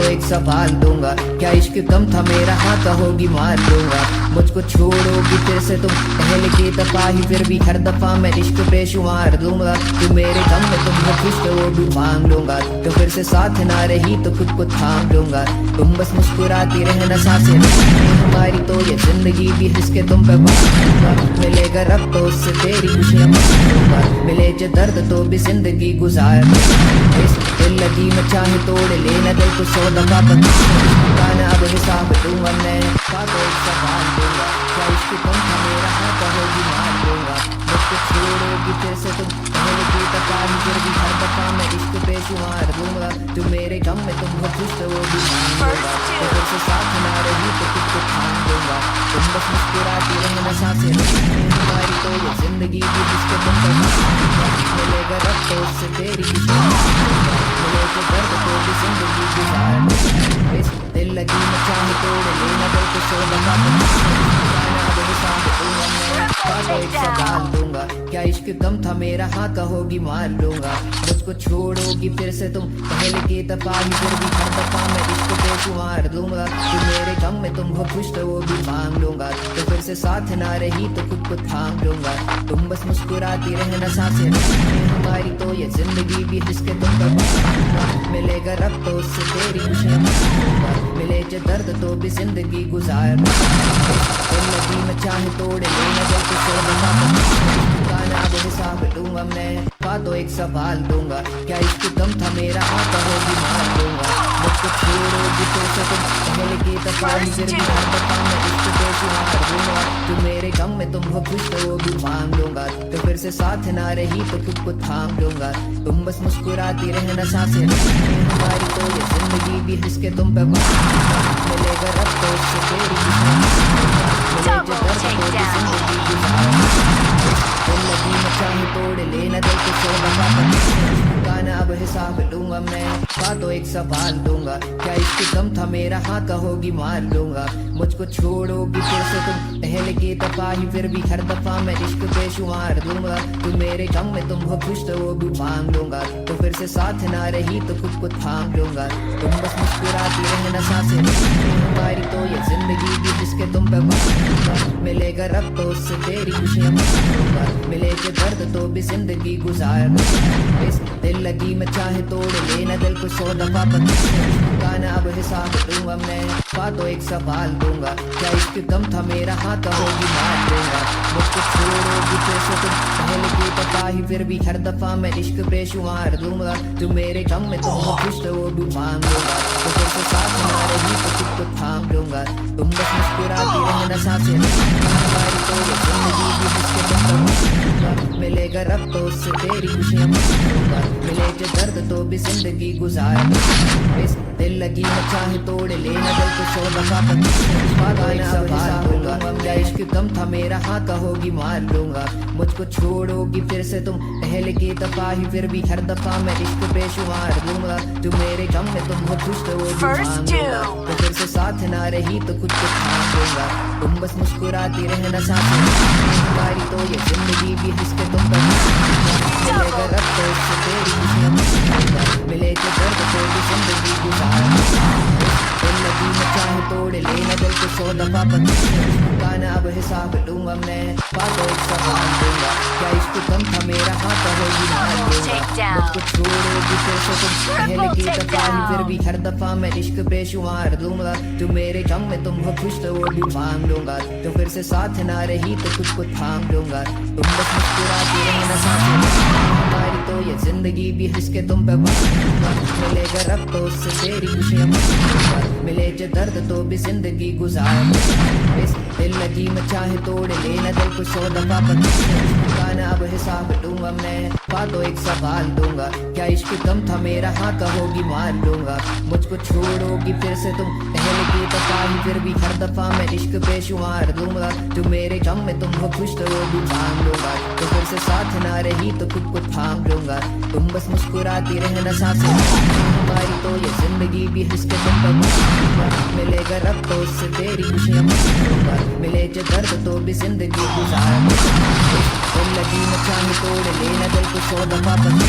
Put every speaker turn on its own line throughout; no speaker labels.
तो एक सवाल दूंगा, क्या इश्क कम था मेरा, हाँ कहोगी मार दूंगा। मुझको छोड़ोगी फिर से तुम पहले की दफा ही, फिर भी हर दफा मैं इश्क बेशुमार दूंगा। तुम मेरे गम में तुम हो खुश तो वो भी मांग लूंगा, तो फिर से साथ ना रही तो खुद को थाम लूंगा। तुम बस मुस्कुराती रहना सांसें हमारी, तो ये जिंदगी भी जिसके तुम पे बांधूंगा। मिलेगा रब तो उससे तेरी खुशियाँ मांगूंगा, मिले जो दर्द तो भी जिंदगी गुजार। इस दिल लगी मैं चाहे तोड़ लेना दिल को 100 दफा बताना, अब हिसाब दूंगा मैं का तो एक सवाल दूंगा, क्या इश्क कम था मेरा, हाँ कहोगी मार दूंगा। मुझको छोड़ोगी फिर से तुम पहले की दफा ही, फिर भी हर दफा मैं इश्क बेशुमार दूंगा। तुम मेरे गम में तुम हो खुश तो वो भी मांगूंगा, तो फिर से साथ ना रही तो खुद को थाम दूंगा। तुम बस मुस्कुराती रहना सांसें हमारी, तो ये जिंदगी भी जिसके तुम पे मिलेगा रब तो उससे तेरी खुशियाँ मांगूंगा, मिले जो दर्द तो भी जिंदगी गुजार। इस दिल लगी मैं चाहे तोड़ लेना दिल को 100 दफा बताना, अब हिसाब दूंगा मैं का तो एक सवाल दूंगा, क्या इश्क कम था मेरा, हाँ कहोगी मार लूंगा। मुझको छोड़ोगी फिर से तुम पहले की दफा ही, फिर भी हर दफा मैं इश्क बेशुमार दूंगा। तुम मेरे गम में तुम हो खुश तो वो भी मांग लूंगा, तो फिर से साथ ना रही तो खुद को थाम लूंगा। तुम बस मुस्कुराती रहना सांसें हमारी, तो ये जिंदगी भी जिसके तुम पे बांधूंगा। मिलेगा रब तो उससे तेरी खुशियाँ मांगूंगा, मिले जो दर्द तो भी जिंदगी गुजार। दिल लगी मैं चाहे तोड़ लेना दिल को 100 दफा बताना, अब हिसाब दूंगा मैं का तो एक सवाल दूंगा, क्या इश्क कम था मेरा, हाँ कहोगी मार दूंगा। मुझको छोड़ोगी फिर से तुम पहले की दफा ही, फिर भी हर दफा मैं इश्क बेशुमार दूंगा। तुम मेरे गम में तुम हो खुश तो वो भी मांग लूंगा, तो फिर से साथ ना रही तो खुद को थाम लूंगा। तुम बस मुस्कुराती रहना सांसें हमारी, तो ये जिंदगी भी जिसके तुम पे मिलेगा रब तो उससे तेरी खुशियाँ मांगूंगा, मिले जो दर्द तो भी जिंदगी गुजार। दिल लगी मैं चाहे तोड़ लेना दिल को 100 दफा बताना, अब हिसाब लूंगा मैं का तो एक सवाल दूंगा, क्या इश्क कम था मेरा, हाँ कहोगी मार लूंगा। मुझको छोड़ोगी फिर से तुम पहले की दफा ही, फिर भी हर दफा मैं इश्क बेशुमार दूंगा। तुम मेरे गम में तुम हो खुश तो वो भी मांग लूंगा, तो फिर से साथ ना रही तो खुद को थाम लूंगा। तुम बस मुस्कुराती रहना सांसें हमारी, तो ये जिंदगी भी जिसके तुम पे बांधूंगा। मिलेगा रब तो उससे तेरी खुशियाँ मांगूंगा, मिले जो दर्द तो भी जिंदगी गुजार। इस दिल लगी मैं चाहे तोड़ लेना दिल को 100 दफा बताना, अब हिसाब दूंगा मैं का तो एक सवाल दूंगा, क्या इश्क कम था मेरा, हाँ कहोगी मार दूंगा। मुझको छोड़ोगी फिर से तुम पहले की दफा ही, फिर भी हर दफा मैं इश्क बेशुमार दूंगा। तुम मेरे गम में तुम हो खुश तो वो भी मांग लूंगा, तो फिर से साथ ना रही तो खुद को थाम लूंगा। तुम बस मुस्कुराती रहना सांसें हमारी, तो ये जिंदगी भी जिसके तुम पे मिलेगा रब तो उससे तेरी खुशियाँ मांगूंगा, मिले जो दर्द तो भी जिंदगी गुजार। इस दिल लगी मैं चाहे तोड़ लेना दिल को 100 दफा बताना, दूंगा क्या इश्क कम था मेरा, हाँ कहोगी मार लूंगा। मुझको छोड़ोगी फिर से तुम पहले की दफा ही, फिर भी हर दफा मैं इश्क बेशुमार दूंगा। तुम मेरे गम में तुम हो खुश तो वो भी मांग लूंगा, तो फिर से साथ ना रही तो खुद को थाम लूंगा। तुम बस मुस्कुराती रहना सांसें हमारी, तो ये जिंदगी भी जिसके तुम पे मिलेगा रब तो उससे तेरी खुशियाँ मांगूंगा, मिले जो दर्द तो भी जिंदगी गुजार। दिल लगी मैं चाहे तोड़ लेना दिल को 100 दफा बताना, अब हिसाब लूंगा मैं का तो एक सवाल दूंगा, क्या इश्क कम था मेरा, हाँ कहोगी मार दूंगा। मुझको छोड़ोगी फिर से तुम पहले की दफा ही, फिर भी हर दफा मैं इश्क बेशुमार दूंगा। तुम मेरे गम में तुम हो खुश तो वो भी मांग लूंगा, तो फिर से साथ ना रही तो खुद को थाम लूंगा। तुम बस मुस्कुराती रहना सांसें हमारी, तो ये जिंदगी भी जिसके तुम पे बांधूंगा। मिलेगा रब तो उससे तेरी खुशियाँ मांगूंगा, मिले जो दर्द तो भी जिंदगी गुजार। इस दिल लगी मैं चाहे तोड़ लेना दिल को 100 दफा बताना, अब हिसाब लूंगा मैं का तो एक सवाल दूंगा, क्या इश्क कम था मेरा, हाँ कहोगी मार लूंगा। मुझको छोड़ोगी फिर से तुम पहले की दफा ही, फिर भी हर दफा मैं इश्क बेशुमार दूंगा। तुम मेरे गम में तुम हो खुश तो वो भी मांग लूंगा, तो फिर से साथ ना रही तो खुद को थाम लूंगा। तुम बस मुस्कुराती रहना सांसें हमारी, तो ये जिंदगी भी जिसके तुम पे मिलेगा रब तो उससे तेरी खुशियाँ मांगूंगा, मिले जो दर्द तो भी जिंदगी गुजार। दिल लगी मैं चाहे तोड़ लेना दिल को 100 दफा बताना,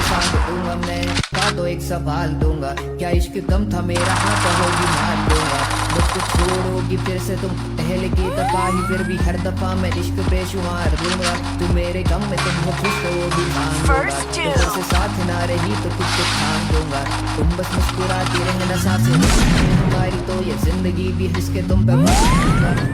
हिसाब दूंगा मैं, तो एक सवाल दूंगा, क्या इश्क कम था मेरा, हाँ कहोगी मार दूंगा। मुझको छोड़ोगी फिर से तुम पहले की दफा ही, फिर भी हर दफा मैं इश्क बेशुमार दूंगा। तू मेरे गम में तुम हो खुश तो वो भी मान दूंगा, तो फिर से साथ ना रही तो कुछ कुछ ठान दूंगा। तुम बस मुस्कुराती रहना सांसें हमारी, तो ये जिंदगी भी जिसके तुम पे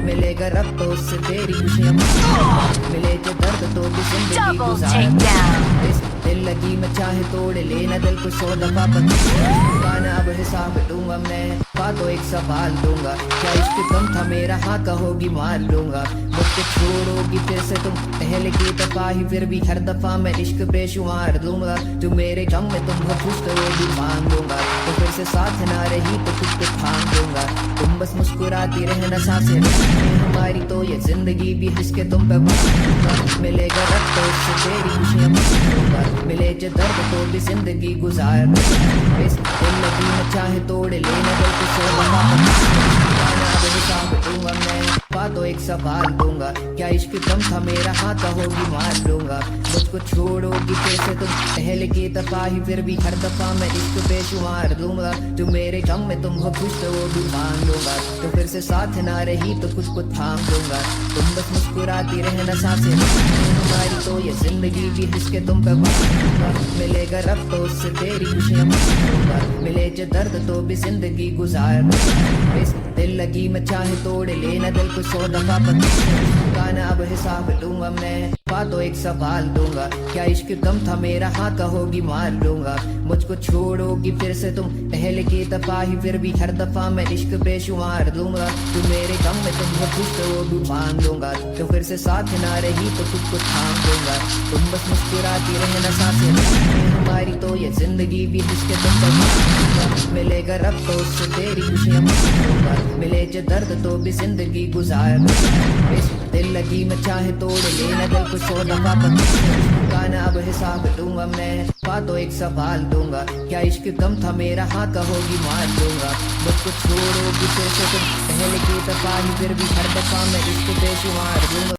मिलेगा रब तो उससे तेरी खुशियाँ, मिले जो दर्द तो भी जिंदगी गुजार। इस दिल लगी मैं चाहे तोड़ लेना दिल को 100 दफा गाना अब हिसाब दूंगा मैं, तो एक सवाल दूंगा, क्या इश्क कम था मेरा, हाँ कहोगी मार लूंगा। मुझको छोड़ोगी फिर से तुम पहले की दफा ही, फिर भी हर दफा मैं इश्क बेशुमार दूंगा। तू मेरे गम में तुम हो खुश तो वो भी मान दूंगा, तो फिर से साथ ना रही तो खुद को थाम दूंगा। तुम बस मुस्कुराती रहना सांसें हमारी, तो ये जिंदगी भी जिसके तुम पे मिलेगा रब तो उससे तेरी खुशियाँ, मिले जो दर्द तो भी जिंदगी गुजार। इस दिल लगी मैं चाहे तोड़ लेना दिल को 100 दफा गाना अब हिसाब दूंगा मैं, तो एक सवाल दूंगा, क्या इश्क कम था मेरा, हाँ कहोगी मार लूंगा। मुझको छोड़ोगी फिर से तुम पहले की दफा ही, फिर भी हर दफा मैं इश्क बेशुमार दूंगा। तू मेरे गम में तुम हो खुश तो वो भी मान लूंगा, तो फिर से साथ ना रही तो कुछ को थाम दूंगा। तुम बस मुस्कुराती रहना सांसें हमारी, तो ये जिंदगी भी जिसके तुम पे मिलेगा रब तो उससे तेरी खुशियाँ, मिले जो दर्द तो भी जिंदगी गुजार। इस दिल लगी मैं चाहे तोड़ लेना दिल को 100 दफा गाना अब हिसाब दूंगा मैं, तो एक सवाल दूंगा, क्या इश्क कम था मेरा, हाँ कहोगी मार लूंगा। मुझको छोड़ोगी फिर से तुम पहले की दफा ही, फिर भी हर दफा मैं इश्क बेशुमार दूंगा। तू मेरे गम में तुम हो खुश तो वो भी मान दूंगा, तो फिर से साथ ना रही तो खुद को थाम दूंगा। तुम बस मुस्कुराती रहना सांसें हमारी, तो ये जिंदगी भी जिसके तुम पे मिलेगा रब तो उससे तेरी खुशियाँ, मिले जो दर्द तो भी जिंदगी गुजार। इस दिल लगी मैं चाहे तोड़ लेना दिल को 100 दफा गाना अब हिसाब दूंगा मैं, तो एक सवाल दूंगा, क्या इश्क कम था मेरा, हाँ कहोगी मार दूंगा। मुझको छोड़ोगी फिर से तुम पहले की दफा ही, फिर भी हर दफा मैं इश्क बेशुमार दूंगा।